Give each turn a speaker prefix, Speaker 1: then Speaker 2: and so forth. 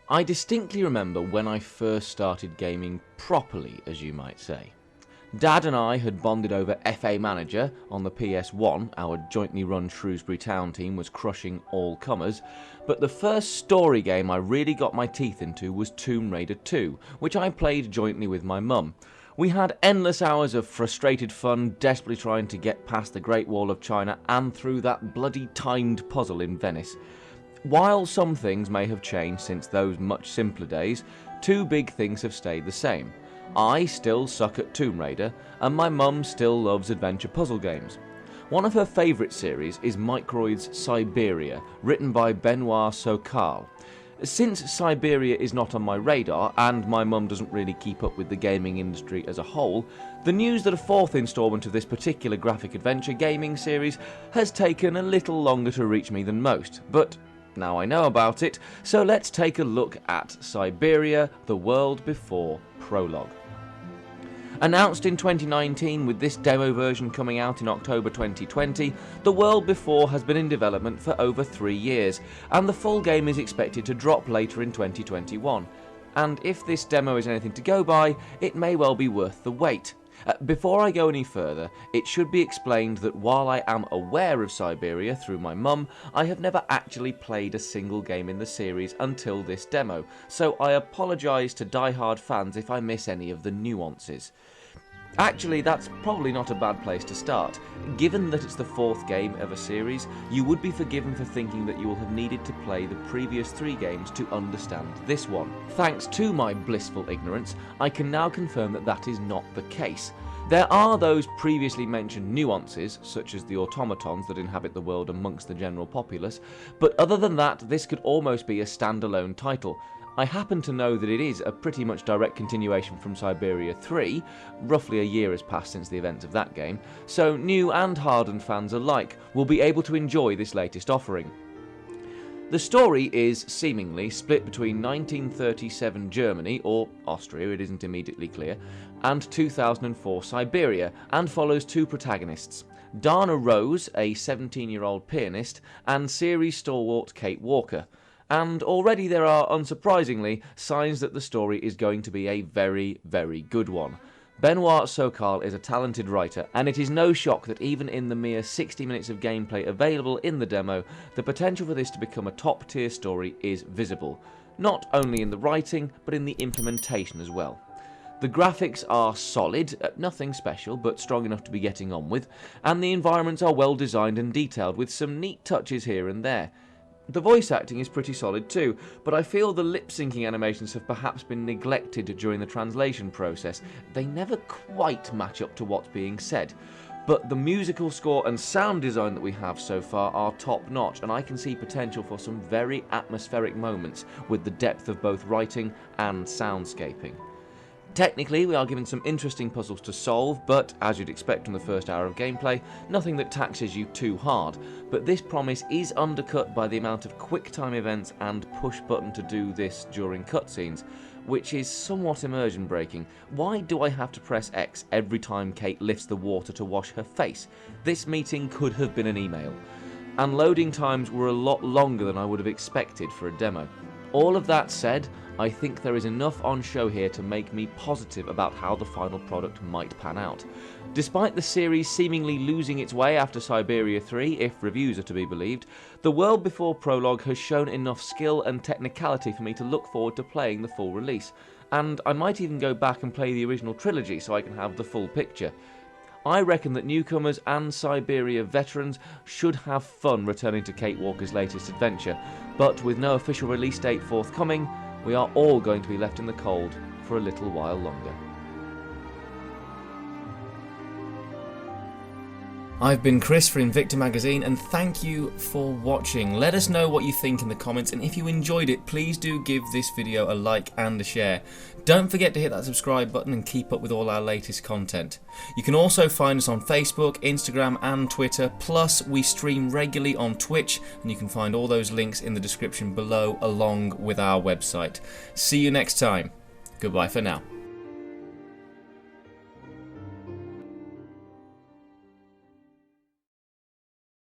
Speaker 1: I distinctly remember when I first started gaming properly, as you might say. Dad and I had bonded over FA Manager on the PS1, our jointly run Shrewsbury Town team was crushing all comers, but the first story game I really got my teeth into was Tomb Raider 2, which I played jointly with my mum. We had endless hours of frustrated fun, desperately trying to get past the Great Wall of China and through that bloody timed puzzle in Venice. While some things may have changed since those much simpler days, two big things have stayed the same. I still suck at Tomb Raider, and my mum still loves adventure puzzle games. One of her favourite series is Microid's Syberia, written by Benoit Sokal. Since Syberia is not on my radar, and my mum doesn't really keep up with the gaming industry as a whole, the news that a fourth instalment of this particular graphic adventure gaming series has taken a little longer to reach me than most, but now I know about it, so let's take a look at Syberia, The World Before Prologue. Announced in 2019 with this demo version coming out in October 2020, The World Before has been in development for over 3 years, and the full game is expected to drop later in 2021. And if this demo is anything to go by, it may well be worth the wait. Before I go any further, it should be explained that while I am aware of Syberia through my mum, I have never actually played a single game in the series until this demo, so I apologise to die-hard fans if I miss any of the nuances. Actually, that's probably not a bad place to start. Given that it's the fourth game of a series, you would be forgiven for thinking that you will have needed to play the previous 3 games to understand this one. Thanks to my blissful ignorance, I can now confirm that that is not the case. There are those previously mentioned nuances, such as the automatons that inhabit the world amongst the general populace, but other than that, this could almost be a standalone title. I happen to know that it is a pretty much direct continuation from Syberia 3, roughly a year has passed since the events of that game, so new and hardened fans alike will be able to enjoy this latest offering. The story is seemingly split between 1937 Germany, or Austria, it isn't immediately clear, and 2004 Syberia, and follows 2 protagonists, Dana Rose, a 17-year-old pianist, and series stalwart Kate Walker. And already there are, unsurprisingly, signs that the story is going to be a very, very good one. Benoit Sokal is a talented writer, and it is no shock that even in the mere 60 minutes of gameplay available in the demo, the potential for this to become a top-tier story is visible. Not only in the writing, but in the implementation as well. The graphics are solid, nothing special, but strong enough to be getting on with, and the environments are well designed and detailed, with some neat touches here and there. The voice acting is pretty solid too, but I feel the lip-syncing animations have perhaps been neglected during the translation process. They never quite match up to what's being said. But the musical score and sound design that we have so far are top-notch, and I can see potential for some very atmospheric moments with the depth of both writing and soundscaping. Technically, we are given some interesting puzzles to solve, but, as you'd expect from the first hour of gameplay, nothing that taxes you too hard. But this promise is undercut by the amount of quick-time events and push-button to do this during cutscenes, which is somewhat immersion-breaking. Why do I have to press X every time Kate lifts the water to wash her face? This meeting could have been an email. And loading times were a lot longer than I would have expected for a demo. All of that said, I think there is enough on show here to make me positive about how the final product might pan out. Despite the series seemingly losing its way after Syberia 3, if reviews are to be believed, The World Before Prologue has shown enough skill and technicality for me to look forward to playing the full release, and I might even go back and play the original trilogy so I can have the full picture. I reckon that newcomers and Syberia veterans should have fun returning to Kate Walker's latest adventure, but with no official release date forthcoming, we are all going to be left in the cold for a little while longer. I've been Chris for Invicta magazine, and thank you for watching. Let us know what you think in the comments, and if you enjoyed it, please do give this video a like and a share. Don't forget to hit that subscribe button and keep up with all our latest content. You can also find us on Facebook, Instagram and Twitter, plus we stream regularly on Twitch, and you can find all those links in the description below along with our website. See you next time. Goodbye for now.